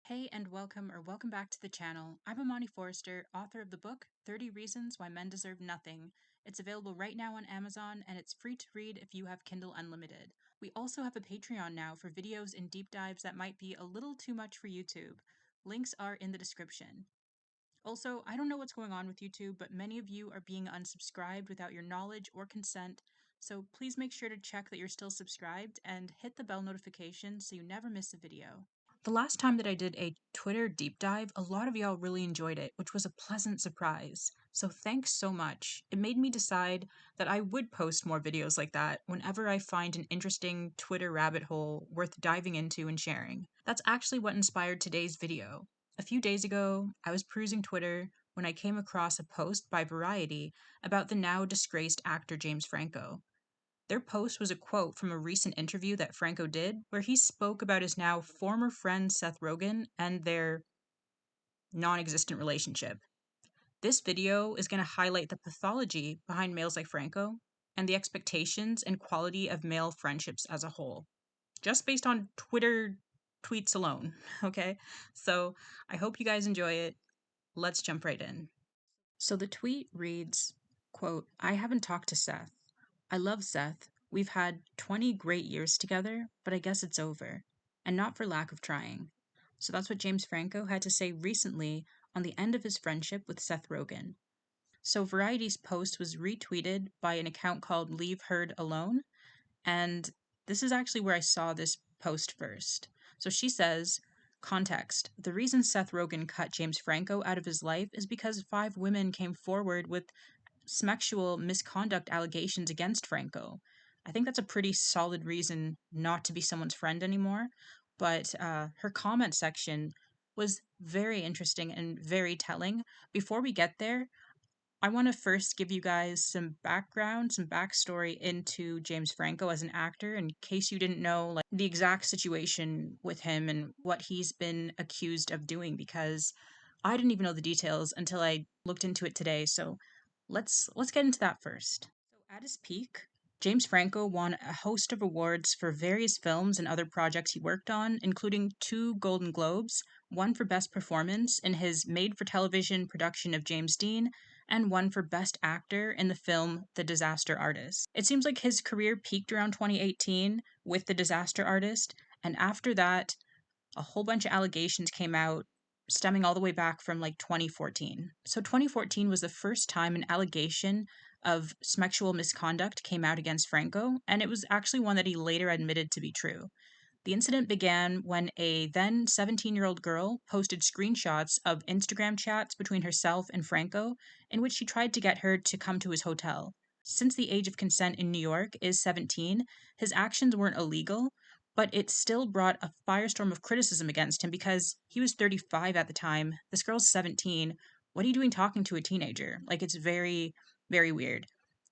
Hey and welcome back to the channel. I'm Amani Forrester, author of the book 30 Reasons Why Men Deserve Nothing. It's available right now on Amazon and it's free to read if you have Kindle Unlimited. We also have a Patreon now for videos and deep dives that might be a little too much for YouTube. Links are in the description. Also, I don't know what's going on with YouTube, but many of you are being unsubscribed without your knowledge or consent, so please make sure to check that you're still subscribed and hit the bell notification so you never miss a video. The last time that I did a Twitter deep dive, a lot of y'all really enjoyed it, which was a pleasant surprise. So thanks so much. It made me decide that I would post more videos like that whenever I find an interesting Twitter rabbit hole worth diving into and sharing. That's actually what inspired today's video. A few days ago, I was perusing Twitter when I came across a post by Variety about the now disgraced actor James Franco. Their post was a quote from a recent interview that Franco did, where he spoke about his now former friend Seth Rogen and their non existent relationship. This video is going to highlight the pathology behind males like Franco and the expectations and quality of male friendships as a whole, just based on Twitter tweets alone. Okay, so I hope you guys enjoy it. Let's jump right in. So the tweet reads, quote, "I haven't talked to Seth. I love Seth. We've had 20 great years together, but I guess it's over. And not for lack of trying." So that's what James Franco had to say recently on the end of his friendship with Seth Rogen. So Variety's post was retweeted by an account called Leave Heard Alone, and this is actually where I saw this post first. So she says, context: the reason Seth Rogen cut James Franco out of his life is because 5 women came forward with sexual misconduct allegations against Franco. I think that's a pretty solid reason not to be someone's friend anymore. But her comment section was very interesting and very telling. Before we get there, I want to first give you guys some background, some backstory into James Franco as an actor, in case you didn't know like the exact situation with him and what he's been accused of doing, because I didn't even know the details until I looked into it today. So let's get into that first. So at his peak, James Franco won a host of awards for various films and other projects he worked on, including 2 Golden Globes, one for Best Performance in his made-for-television production of James Dean, and one for Best Actor in the film The Disaster Artist. It seems like his career peaked around 2018 with The Disaster Artist, and after that, a whole bunch of allegations came out stemming all the way back from like 2014. So 2014 was the first time an allegation of sexual misconduct came out against Franco, and it was actually one that he later admitted to be true. The incident began when a then 17-year-old girl posted screenshots of Instagram chats between herself and Franco, in which she tried to get her to come to his hotel. Since the age of consent in New York is 17, his actions weren't illegal, but it still brought a firestorm of criticism against him because he was 35 at the time. This girl's 17. What are you doing talking to a teenager? Like, it's very, very weird.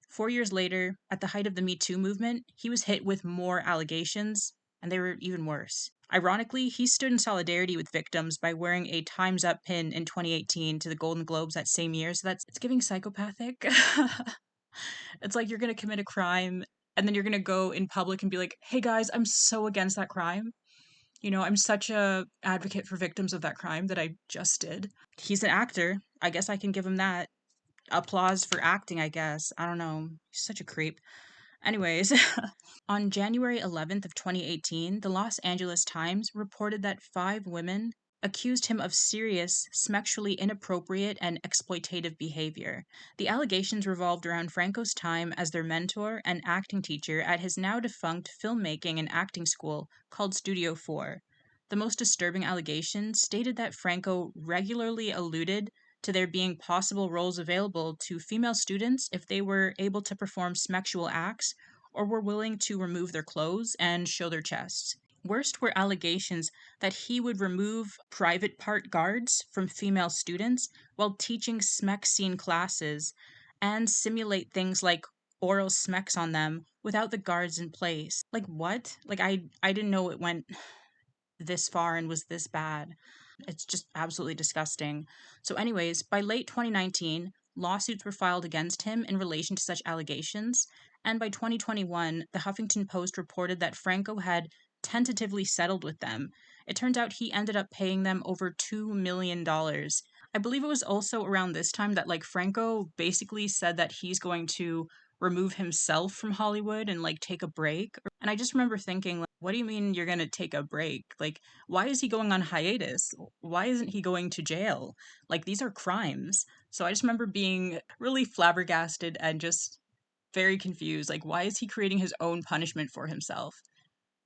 4 years later, at the height of the Me Too movement, he was hit with more allegations, and they were even worse. Ironically, he stood in solidarity with victims by wearing a Time's Up pin in 2018 to the Golden Globes that same year, so it's giving psychopathic. It's like you're going to commit a crime and then you're going to go in public and be like, "Hey guys, I'm so against that crime. You know, I'm such a advocate for victims of that crime that I just did." He's an actor. I guess I can give him that. Applause for acting, I guess. I don't know. He's such a creep. Anyways, on January 11th of 2018, the Los Angeles Times reported that 5 women accused him of serious, sexually inappropriate and exploitative behavior. The allegations revolved around Franco's time as their mentor and acting teacher at his now defunct filmmaking and acting school called Studio 4. The most disturbing allegations stated that Franco regularly alluded to there being possible roles available to female students if they were able to perform sexual acts or were willing to remove their clothes and show their chests. Worst were allegations that he would remove private part guards from female students while teaching SMEC scene classes and simulate things like oral SMECs on them without the guards in place. Like what? Like I didn't know it went this far and was this bad. It's just absolutely disgusting. So, anyways, by late 2019, lawsuits were filed against him in relation to such allegations, and by 2021, the Huffington Post reported that Franco had tentatively settled with them, It turns out he ended up paying them over $2 million. I believe it was also around this time that like Franco basically said that he's going to remove himself from Hollywood and like take a break. And I just remember thinking, like, what do you mean you're gonna take a break? Like, why is he going on hiatus? Why isn't he going to jail? Like, these are crimes. So I just remember being really flabbergasted and just very confused. Like, why is he creating his own punishment for himself?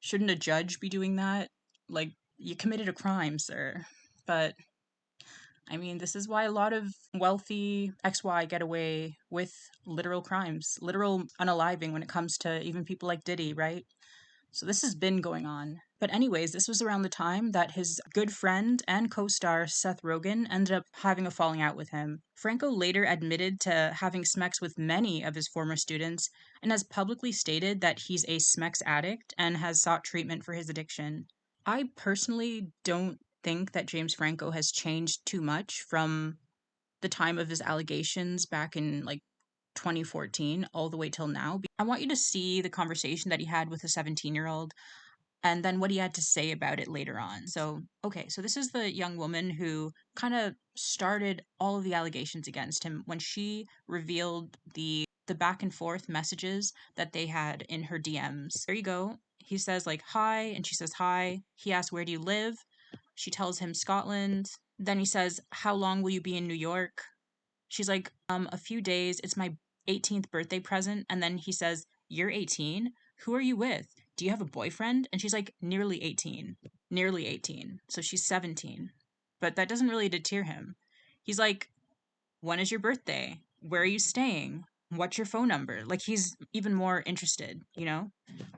Shouldn't a judge be doing that? Like, you committed a crime, sir. But I mean, this is why a lot of wealthy XY get away with literal crimes, literal unaliving when it comes to even people like Diddy, right? So this has been going on. But anyways, this was around the time that his good friend and co-star Seth Rogen ended up having a falling out with him. Franco later admitted to having Smex with many of his former students and has publicly stated that he's a Smex addict and has sought treatment for his addiction. I personally don't think that James Franco has changed too much from the time of his allegations back in like 2014 all the way till now. I want you to see the conversation that he had with a 17-year-old and then what he had to say about it later on. So, okay, so this is the young woman who kind of started all of the allegations against him when she revealed the back and forth messages that they had in her DMs. There you go. He says like hi and she says hi. He asks where do you live? She tells him Scotland. Then he says how long will you be in New York? She's like, a few days. It's my 18th birthday present. And then he says, you're 18? Who are you with? Do you have a boyfriend? And she's like, nearly 18. Nearly 18. So she's 17. But that doesn't really deter him. He's like, when is your birthday? Where are you staying? What's your phone number? Like, he's even more interested, you know?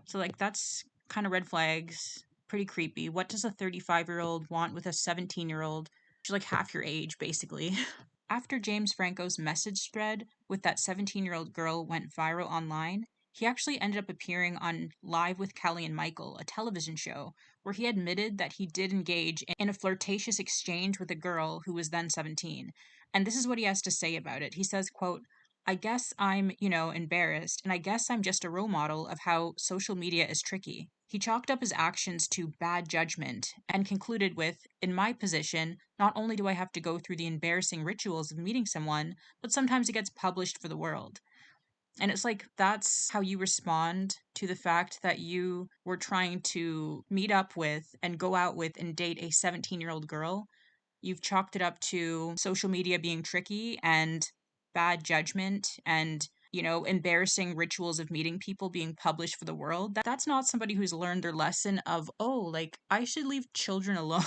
So, like, that's kind of red flags. Pretty creepy. What does a 35-year-old want with a 17-year-old? She's like half your age, basically. After James Franco's message thread with that 17-year-old girl went viral online, he actually ended up appearing on Live with Kelly and Michael, a television show, where he admitted that he did engage in a flirtatious exchange with a girl who was then 17. And this is what he has to say about it. He says, quote, I guess I'm, embarrassed, and I guess I'm just a role model of how social media is tricky. He chalked up his actions to bad judgment and concluded with, in my position, not only do I have to go through the embarrassing rituals of meeting someone, but sometimes it gets published for the world. And it's like, that's how you respond to the fact that you were trying to meet up with and go out with and date a 17-year-old girl. You've chalked it up to social media being tricky and bad judgment and embarrassing rituals of meeting people being published for the world. That's not somebody who's learned their lesson of, oh, like, I should leave children alone.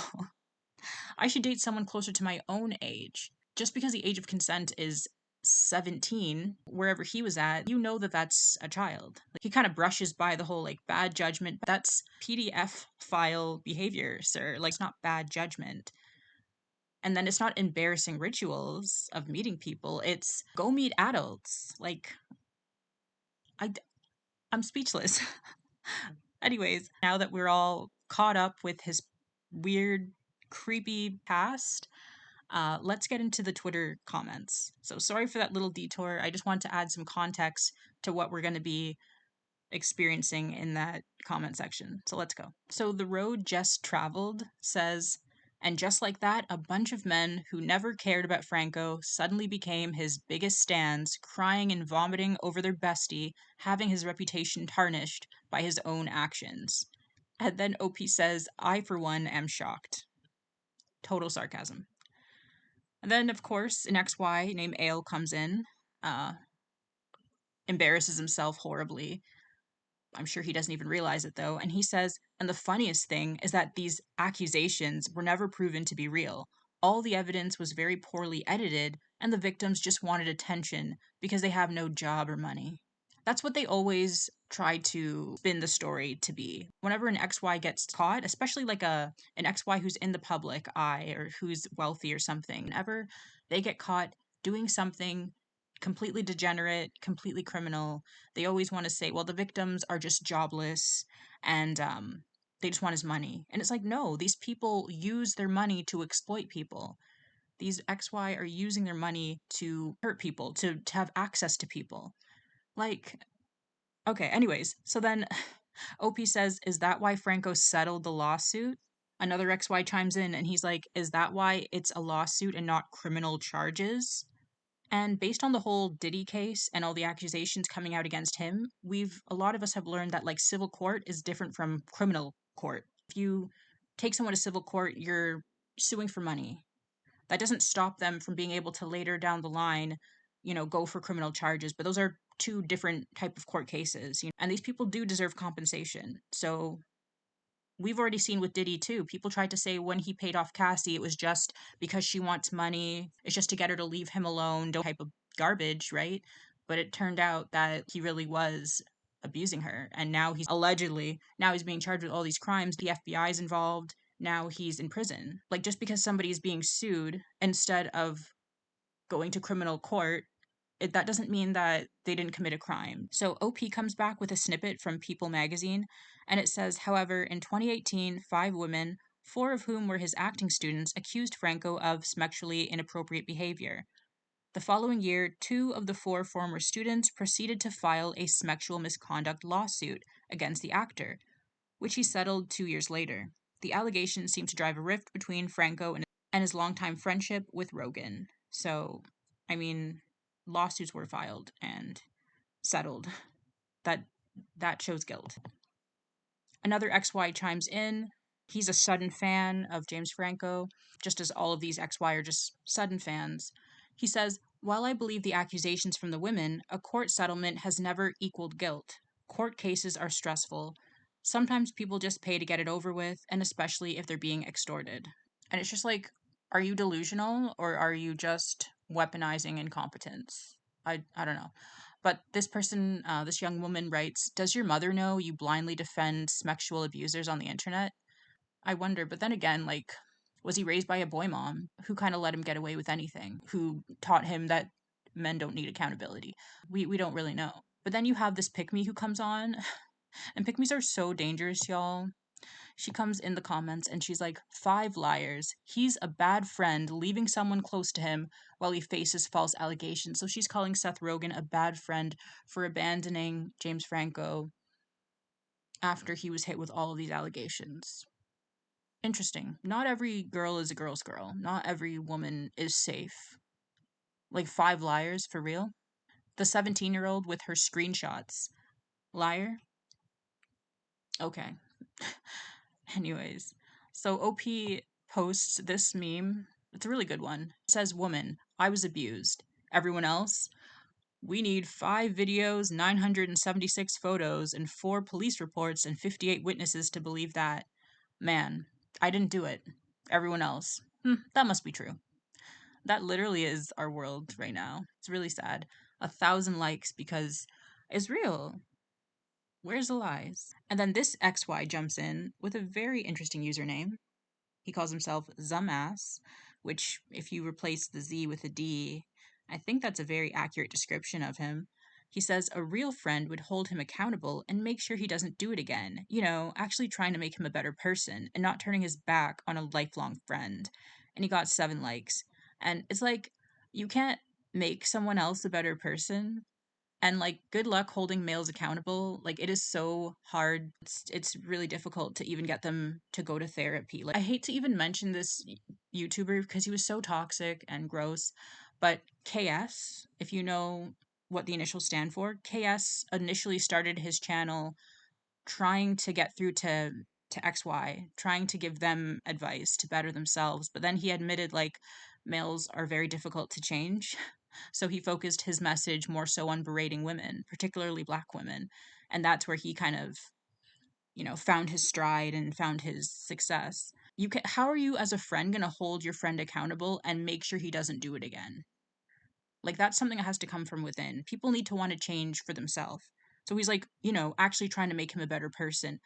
I should date someone closer to my own age. Just because the age of consent is 17, wherever he was at, you know that that's a child. Like, he kind of brushes by the whole like bad judgment. That's PDF file behavior, sir. Like, it's not bad judgment. And then it's not embarrassing rituals of meeting people. It's go meet adults. Like, I, I'm speechless. Anyways, now that we're all caught up with his weird, creepy past, let's get into the Twitter comments. So sorry for that little detour. I just want to add some context to what we're going to be experiencing in that comment section. So let's go. So the road just traveled says, and just like that, a bunch of men who never cared about Franco suddenly became his biggest stands, crying and vomiting over their bestie, having his reputation tarnished by his own actions. And then OP says, I for one am shocked. Total sarcasm. And then, of course, an XY named Ale comes in, embarrasses himself horribly. I'm sure he doesn't even realize it, though. And he says, and the funniest thing is that these accusations were never proven to be real. All the evidence was very poorly edited, and the victims just wanted attention because they have no job or money. That's what they always try to spin the story to be. Whenever an XY gets caught, especially like an XY who's in the public eye or who's wealthy or something, whenever they get caught doing something completely degenerate, completely criminal, they always want to say, well, the victims are just jobless and they just want his money. And it's like, no, these people use their money to exploit people. These XY are using their money to hurt people, to have access to people. Like, okay, anyways, so then OP says, is that why Franco settled the lawsuit? Another XY chimes in and he's like, is that why it's a lawsuit and not criminal charges? And based on the whole Diddy case and all the accusations coming out against him, a lot of us have learned that like civil court is different from criminal court. If you take someone to civil court, you're suing for money. That doesn't stop them from being able to later down the line, go for criminal charges, but those are two different type of court cases. And these people do deserve compensation. So we've already seen with Diddy too. People tried to say when he paid off Cassie, it was just because she wants money. It's just to get her to leave him alone. Don't type of garbage, right? But it turned out that he really was abusing her. And now he's being charged with all these crimes. The FBI is involved. Now he's in prison. Like just because somebody is being sued instead of going to criminal court, that doesn't mean that they didn't commit a crime. So OP comes back with a snippet from People magazine, and it says, however, in 2018, 5 women, 4 of whom were his acting students, accused Franco of sexually inappropriate behavior. The following year, 2 of the 4 former students proceeded to file a sexual misconduct lawsuit against the actor, which he settled 2 years later. The allegations seem to drive a rift between Franco and his longtime friendship with Rogan. So, I mean, lawsuits were filed and settled. That shows guilt. Another XY chimes in. He's a sudden fan of James Franco, just as all of these XY are just sudden fans. He says, while I believe the accusations from the women, a court settlement has never equaled guilt. Court cases are stressful. Sometimes people just pay to get it over with, and especially if they're being extorted. And it's just like, are you delusional or are you just weaponizing incompetence? I don't know. But this young woman writes, does your mother know you blindly defend sexual abusers on the internet? I wonder, but then again, like, was he raised by a boy mom who kind of let him get away with anything, who taught him that men don't need accountability? We don't really know. But then you have this pick me who comes on, and pick me's are so dangerous, y'all. She comes in the comments and she's like, 5 liars. He's a bad friend, leaving someone close to him while he faces false allegations. So she's calling Seth Rogen a bad friend for abandoning James Franco after he was hit with all of these allegations. Interesting. Not every girl is a girl's girl. Not every woman is safe. Like 5 liars, for real? The 17-year-old with her screenshots. Liar? Okay. Anyways, so OP posts this meme. It's a really good one. It says, woman, I was abused. Everyone else? We need 5 videos, 976 photos, and 4 police reports and 58 witnesses to believe that. Man, I didn't do it. Everyone else. That must be true. That literally is our world right now. It's really sad. 1,000 likes because it's real. Where's the lies? And then this XY jumps in with a very interesting username. He calls himself Zumass, which, if you replace the Z with a D, I think that's a very accurate description of him. He says a real friend would hold him accountable and make sure he doesn't do it again. Actually trying to make him a better person and not turning his back on a lifelong friend. And he got 7 likes. And it's like, you can't make someone else a better person, and like good luck holding males accountable. Like it is so hard. It's really difficult to even get them to go to therapy. Like I hate to even mention this YouTuber because he was so toxic and gross, but KS, if you know what the initials stand for, KS initially started his channel trying to get through to XY, trying to give them advice to better themselves, but then he admitted like males are very difficult to change. So he focused his message more so on berating women, particularly black women. And that's where he kind of, found his stride and found his success. How are you as a friend going to hold your friend accountable and make sure he doesn't do it again? Like that's something that has to come from within. People need to want to change for themselves. So he's like, actually trying to make him a better person.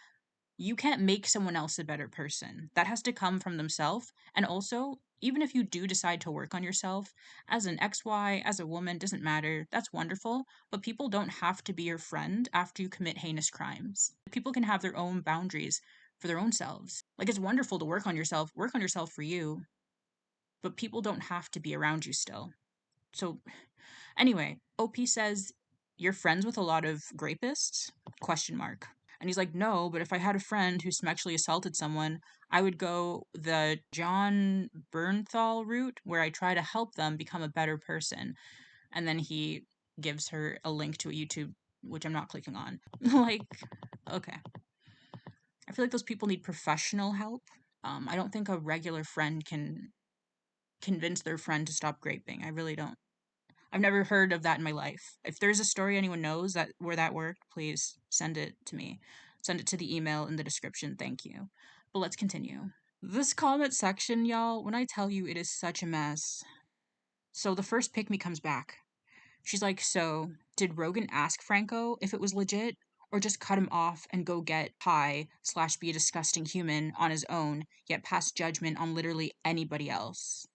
You can't make someone else a better person. That has to come from themselves. And also, even if you do decide to work on yourself, as an XY, as a woman, doesn't matter. That's wonderful. But people don't have to be your friend after you commit heinous crimes. People can have their own boundaries for their own selves. Like it's wonderful to work on yourself for you. But people don't have to be around you still. So anyway, OP says, you're friends with a lot of rapists? Question mark. And he's like, no, but if I had a friend who sexually assaulted someone, I would go the John Bernthal route where I try to help them become a better person. And then he gives her a link to a YouTube, which I'm not clicking on. Like, okay. I feel like those people need professional help. I don't think a regular friend can convince their friend to stop graping. I really don't. I've never heard of that in my life. If there's a story anyone knows that where that worked, please send it to me. Send it to the email in the description. Thank you. But let's continue. This comment section, y'all, when I tell you it is such a mess. So the first pick me comes back. She's like, so did Rogan ask Franco if it was legit? Or just cut him off and go get high / be a disgusting human on his own, yet pass judgment on literally anybody else?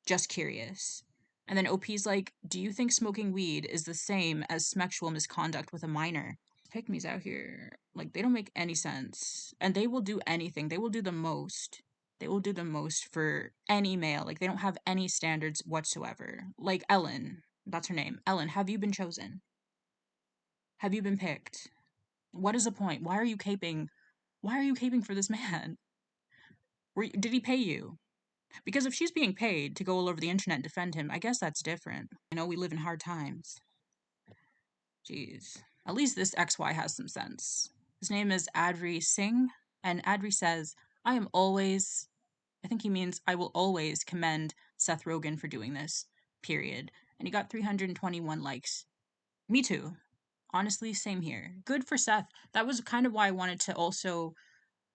Just curious. And then OP's like, do you think smoking weed is the same as sexual misconduct with a minor? Pick me's out here. Like, they don't make any sense. And they will do anything. They will do the most. They will do the most for any male. Like, they don't have any standards whatsoever. Like Ellen. That's her name. Ellen, have you been chosen? Have you been picked? What is the point? Why are you caping? Why are you caping for this man? Did he pay you? Because if she's being paid to go all over the internet and defend him, I guess that's different. I know we live in hard times. Jeez. At least this XY has some sense. His name is Adri Singh, and Adri says, I think he means I will always commend Seth Rogen for doing this, period. And he got 321 likes. Me too. Honestly, same here. Good for Seth. That was kind of why I wanted to also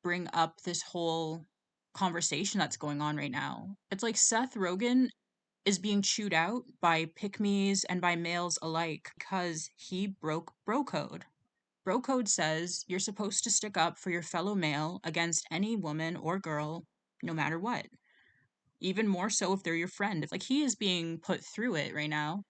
bring up this whole conversation that's going on right now. It's like Seth Rogen is being chewed out by pick-me's and by males alike because he broke bro code. Bro code says you're supposed to stick up for your fellow male against any woman or girl, no matter what. Even more so if they're your friend. Like, he is being put through it right now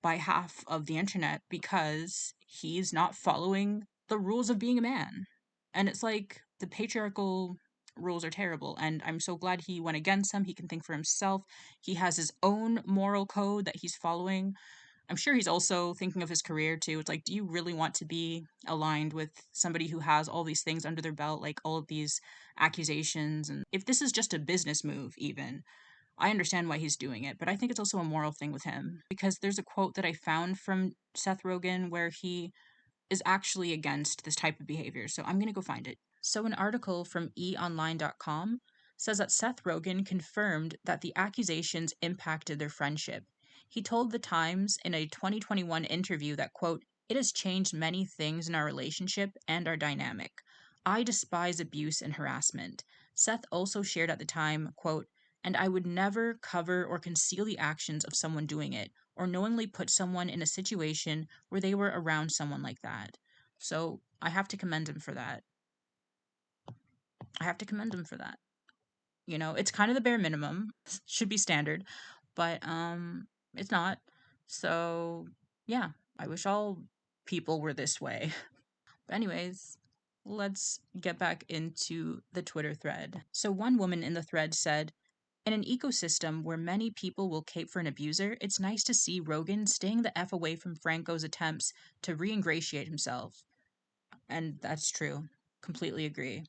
by half of the internet because he's not following the rules of being a man. And it's like the patriarchal rules are terrible. And I'm so glad he went against them. He can think for himself. He has his own moral code that he's following. I'm sure he's also thinking of his career too. It's like, do you really want to be aligned with somebody who has all these things under their belt, like all of these accusations? And if this is just a business move, even, I understand why he's doing it, but I think it's also a moral thing with him because there's a quote that I found from Seth Rogen where he is actually against this type of behavior. So I'm going to go find it. So an article from eonline.com says that Seth Rogen confirmed that the accusations impacted their friendship. He told The Times in a 2021 interview that, quote, it has changed many things in our relationship and our dynamic. I despise abuse and harassment. Seth also shared at the time, quote, and I would never cover or conceal the actions of someone doing it, or knowingly put someone in a situation where they were around someone like that. So I have to commend him for that. I have to commend him for that. You know, it's kind of the bare minimum, should be standard, but it's not. So yeah, I wish all people were this way. But anyways, let's get back into the Twitter thread. So one woman in the thread said, in an ecosystem where many people will cape for an abuser, it's nice to see Rogan staying the F away from Franco's attempts to re-ingratiate himself. And that's true. Completely agree.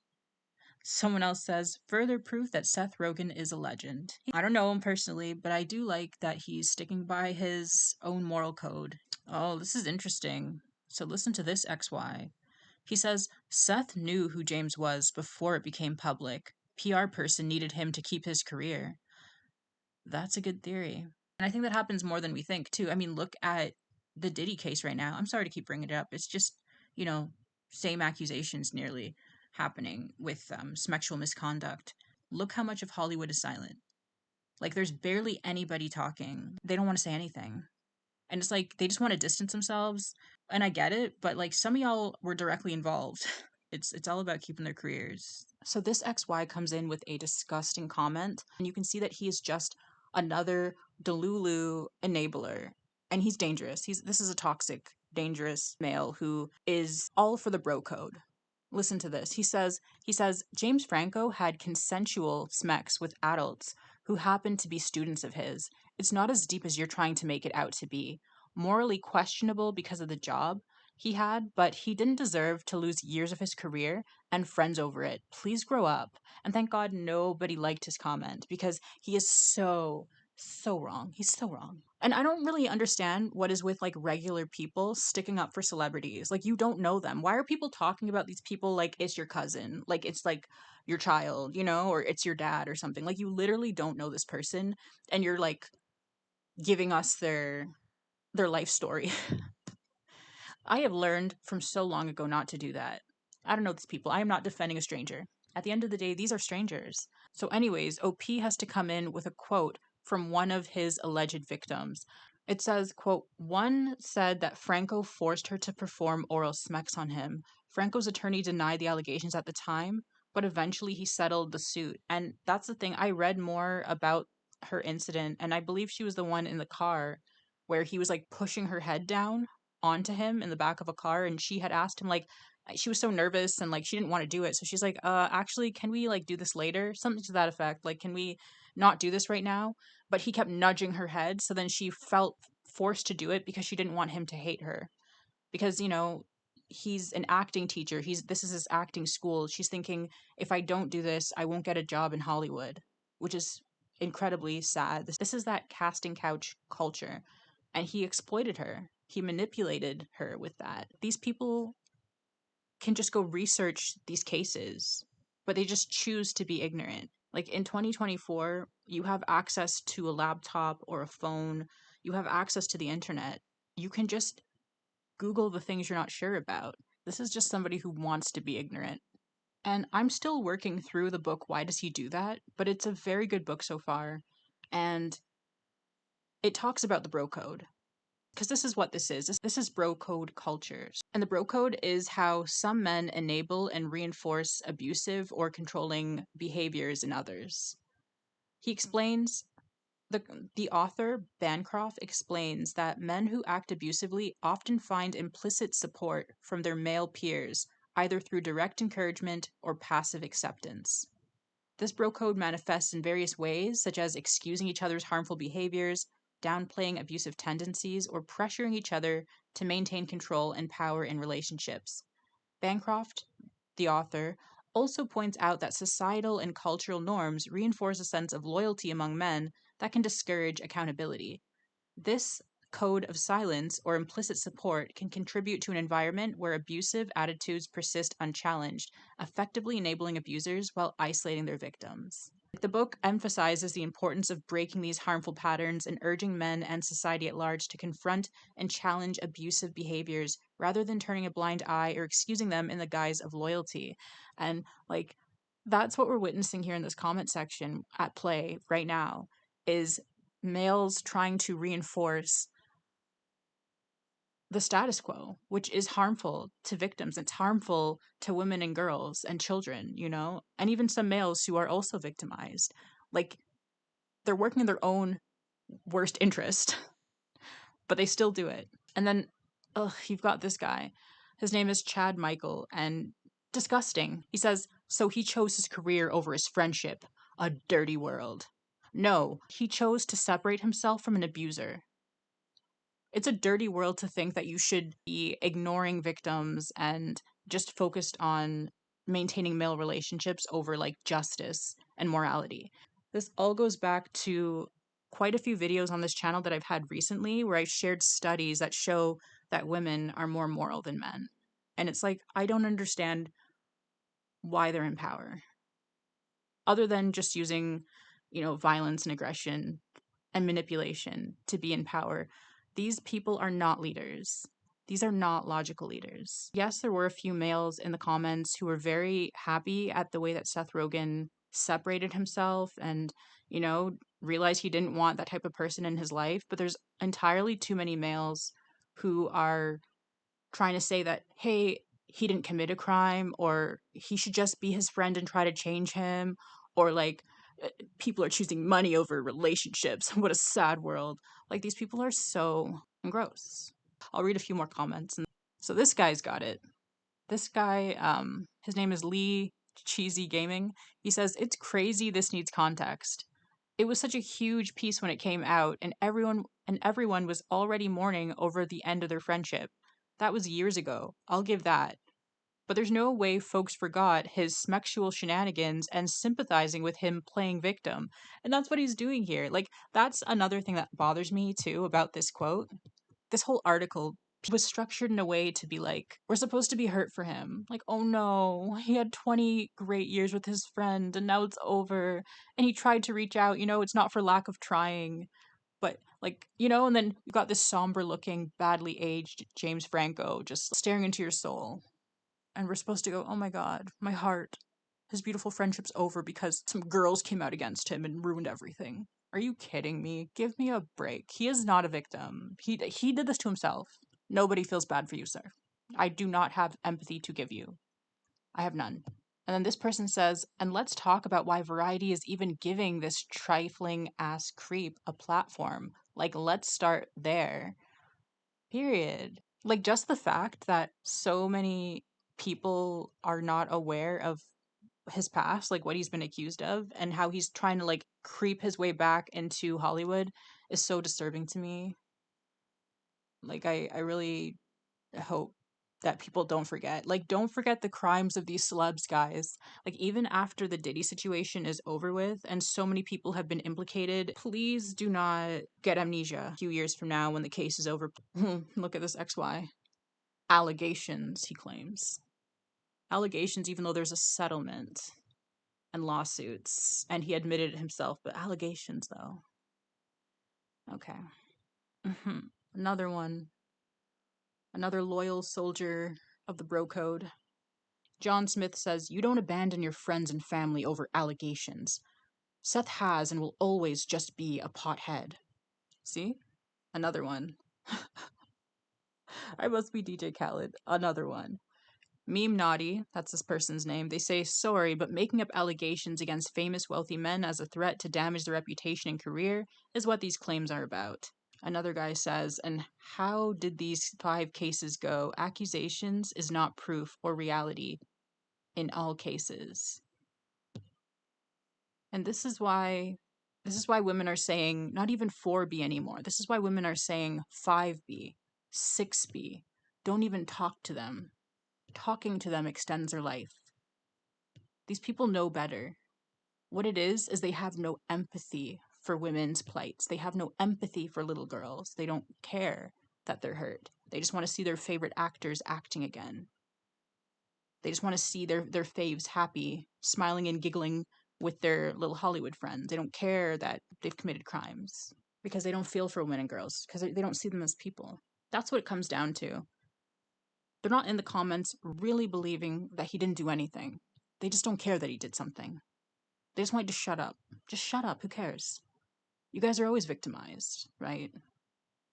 Someone else says, further proof that Seth Rogen is a legend. I don't know him personally, but I do like that he's sticking by his own moral code. Oh, this is interesting. So listen to this, XY. He says, Seth knew who James was before it became public. PR person needed him to keep his career. That's a good theory. And I think that happens more than we think, too. I mean, look at the Diddy case right now. I'm sorry to keep bringing it up. It's just, you know, same accusations nearly happening with sexual misconduct. Look how much of Hollywood is silent. Like, there's barely anybody talking. They don't want to say anything. And it's like, they just want to distance themselves. And I get it, but like, some of y'all were directly involved. It's all about keeping their careers. So this XY comes in with a disgusting comment, and you can see that he is just another Delulu enabler. And he's dangerous. This is a toxic, dangerous male who is all for the bro code. Listen to this. He says, James Franco had consensual smex with adults who happened to be students of his. It's not as deep as you're trying to make it out to be. Morally questionable because of the job. he had, but he didn't deserve to lose years of his career and friends over it. Please grow up. And thank God nobody liked his comment because he is so wrong. He's so wrong. And I don't really understand what is with like regular people sticking up for celebrities. Like, you don't know them. Why are people talking about these people like it's your cousin? Like it's like your child, you know, or it's your dad or something. Like, you literally don't know this person and you're like giving us their life story. I have learned from so long ago not to do that. I don't know these people. I am not defending a stranger. At the end of the day, these are strangers. So, anyways, OP has to come in with a quote from one of his alleged victims. It says, quote, "One said that Franco forced her to perform oral sex on him. Franco's attorney denied the allegations at the time, but eventually he settled the suit." And that's the thing. I read more about her incident, and I believe she was the one in the car where he was like pushing her head down onto him in the back of a car, and she had asked him like she was so nervous and like she didn't want to do it, so she's like, actually, can we like do this later, something to that effect, like, can we not do this right now? But he kept nudging her head, so then she felt forced to do it because she didn't want him to hate her, because he's an acting teacher, this is his acting school. She's thinking, if I don't do this, I won't get a job in Hollywood, which is incredibly sad. This is that casting couch culture, and he exploited her. He manipulated her with that. These people can just go research these cases, but they just choose to be ignorant. Like, in 2024, you have access to a laptop or a phone, you have access to the internet. You can just Google the things you're not sure about. This is just somebody who wants to be ignorant. And I'm still working through the book, Why Does He Do That? But it's a very good book so far. And it talks about the bro code. Because this is what this is. This is bro code cultures. And the bro code is how some men enable and reinforce abusive or controlling behaviors in others. He explains, the author, Bancroft, explains that men who act abusively often find implicit support from their male peers, either through direct encouragement or passive acceptance. This bro code manifests in various ways, such as excusing each other's harmful behaviors, downplaying abusive tendencies, or pressuring each other to maintain control and power in relationships. Bancroft, the author, also points out that societal and cultural norms reinforce a sense of loyalty among men that can discourage accountability. This code of silence or implicit support can contribute to an environment where abusive attitudes persist unchallenged, effectively enabling abusers while isolating their victims. The book emphasizes the importance of breaking these harmful patterns and urging men and society at large to confront and challenge abusive behaviors rather than turning a blind eye or excusing them in the guise of loyalty. And like, that's what we're witnessing here in this comment section at play right now, is males trying to reinforce the status quo, which is harmful to victims. It's harmful to women and girls and children, and even some males who are also victimized. Like, they're working in their own worst interest, but they still do it. And then, you've got this guy. His name is Chad Michael, and disgusting. He says, so he chose his career over his friendship. A dirty world. No, he chose to separate himself from an abuser. It's a dirty world to think that you should be ignoring victims and just focused on maintaining male relationships over like justice and morality. This all goes back to quite a few videos on this channel that I've had recently where I've shared studies that show that women are more moral than men. And it's like, I don't understand why they're in power, other than just using, violence and aggression and manipulation to be in power. These people are not leaders. These are not logical leaders. Yes, there were a few males in the comments who were very happy at the way that Seth Rogen separated himself and, realized he didn't want that type of person in his life. But there's entirely too many males who are trying to say that, hey, he didn't commit a crime, or he should just be his friend and try to change him, or like, people are choosing money over relationships. What a sad world. Like, these people are so gross. I'll read a few more comments. So this guy's got it. This guy, his name is Lee Cheesy Gaming. He says, it's crazy, this needs context. It was such a huge piece when it came out, and everyone was already mourning over the end of their friendship. That was years ago. I'll give that. But there's no way folks forgot his sexual shenanigans and sympathizing with him playing victim. And that's what he's doing here. Like, that's another thing that bothers me too about this quote. This whole article was structured in a way to be like, we're supposed to be hurt for him. Like, oh no, he had 20 great years with his friend and now it's over. And he tried to reach out, it's not for lack of trying. But, like, and then you've got this somber looking, badly aged James Franco just staring into your soul. And we're supposed to go, oh my god, my heart. His beautiful friendship's over because some girls came out against him and ruined everything. Are you kidding me? Give me a break. He is not a victim. He did this to himself. Nobody feels bad for you, sir. I do not have empathy to give you. I have none. And then this person says, and let's talk about why Variety is even giving this trifling ass creep a platform. Like, let's start there. Period. Like, just the fact that so many people are not aware of his past, like what he's been accused of, and how he's trying to like creep his way back into Hollywood is so disturbing to me. Like, I really hope that people don't forget. Like, don't forget the crimes of these celebs, guys. Like, even after the Diddy situation is over with and so many people have been implicated, please do not get amnesia a few years from now when the case is over. Look at this XY. Allegations, he claims. Allegations, even though there's a settlement and lawsuits, and he admitted it himself, but allegations, though. Okay. Another one. Another loyal soldier of the bro code. John Smith says, you don't abandon your friends and family over allegations. Seth has and will always just be a pothead. See? Another one. I must be DJ Khaled. Another one. Meme Naughty, that's this person's name, they say, sorry, but making up allegations against famous wealthy men as a threat to damage their reputation and career is what these claims are about. Another guy says, and how did these 5 cases go? Accusations is not proof or reality in all cases. And this is why women are saying not even 4B anymore. This is why women are saying 5B, 6B. Don't even talk to them. Talking to them extends their life. These people know better. What it is they have no empathy for women's plights. They have no empathy for little girls. They don't care that they're hurt. They just want to see their favorite actors acting again. They just want to see their faves happy, smiling and giggling with their little Hollywood friends. They don't care that they've committed crimes because they don't feel for women and girls because they don't see them as people. That's what it comes down to. They're not in the comments really believing that he didn't do anything. They just don't care that he did something. They just want you to shut up. Just shut up. Who cares? You guys are always victimized, right?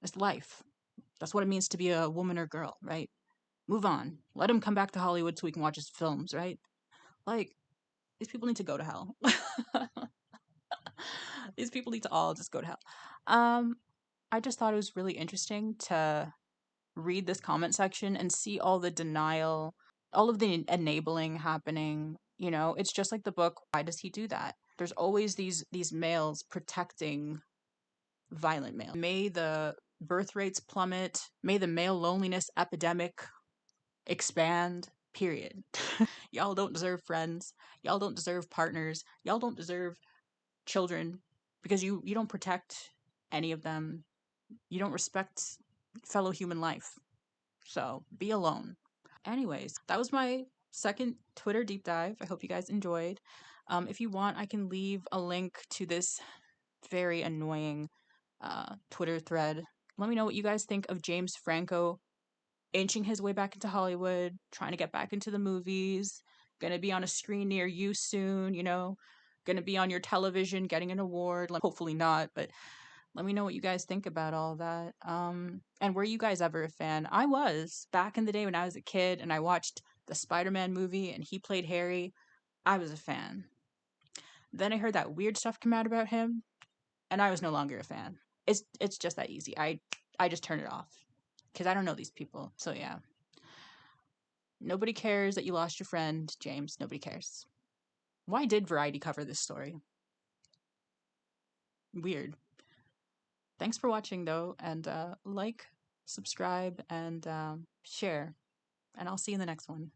It's life. That's what it means to be a woman or girl, right? Move on. Let him come back to Hollywood so we can watch his films, right? Like, these people need to go to hell. These people need to all just go to hell. I just thought it was really interesting to read this comment section and see all the denial, all of the enabling happening. It's just like the book, why does he do that? There's always these males protecting violent males. May the birth rates plummet, may the male loneliness epidemic expand, period. Y'all don't deserve friends, y'all don't deserve partners, y'all don't deserve children because you don't protect any of them. You don't respect fellow human life. So be alone. Anyways, that was my second Twitter deep dive. I hope you guys enjoyed. If you want, I can leave a link to this very annoying Twitter thread. Let me know what you guys think of James Franco inching his way back into Hollywood, trying to get back into the movies, gonna be on a screen near you soon, gonna be on your television getting an award. Hopefully not, but let me know what you guys think about all that. And were you guys ever a fan? I was. Back in the day when I was a kid and I watched the Spider-Man movie and he played Harry, I was a fan. Then I heard that weird stuff come out about him, and I was no longer a fan. It's just that easy. I just turn it off because I don't know these people. So yeah. Nobody cares that you lost your friend, James. Nobody cares. Why did Variety cover this story? Weird. Thanks for watching, though, and like, subscribe, and share, and I'll see you in the next one.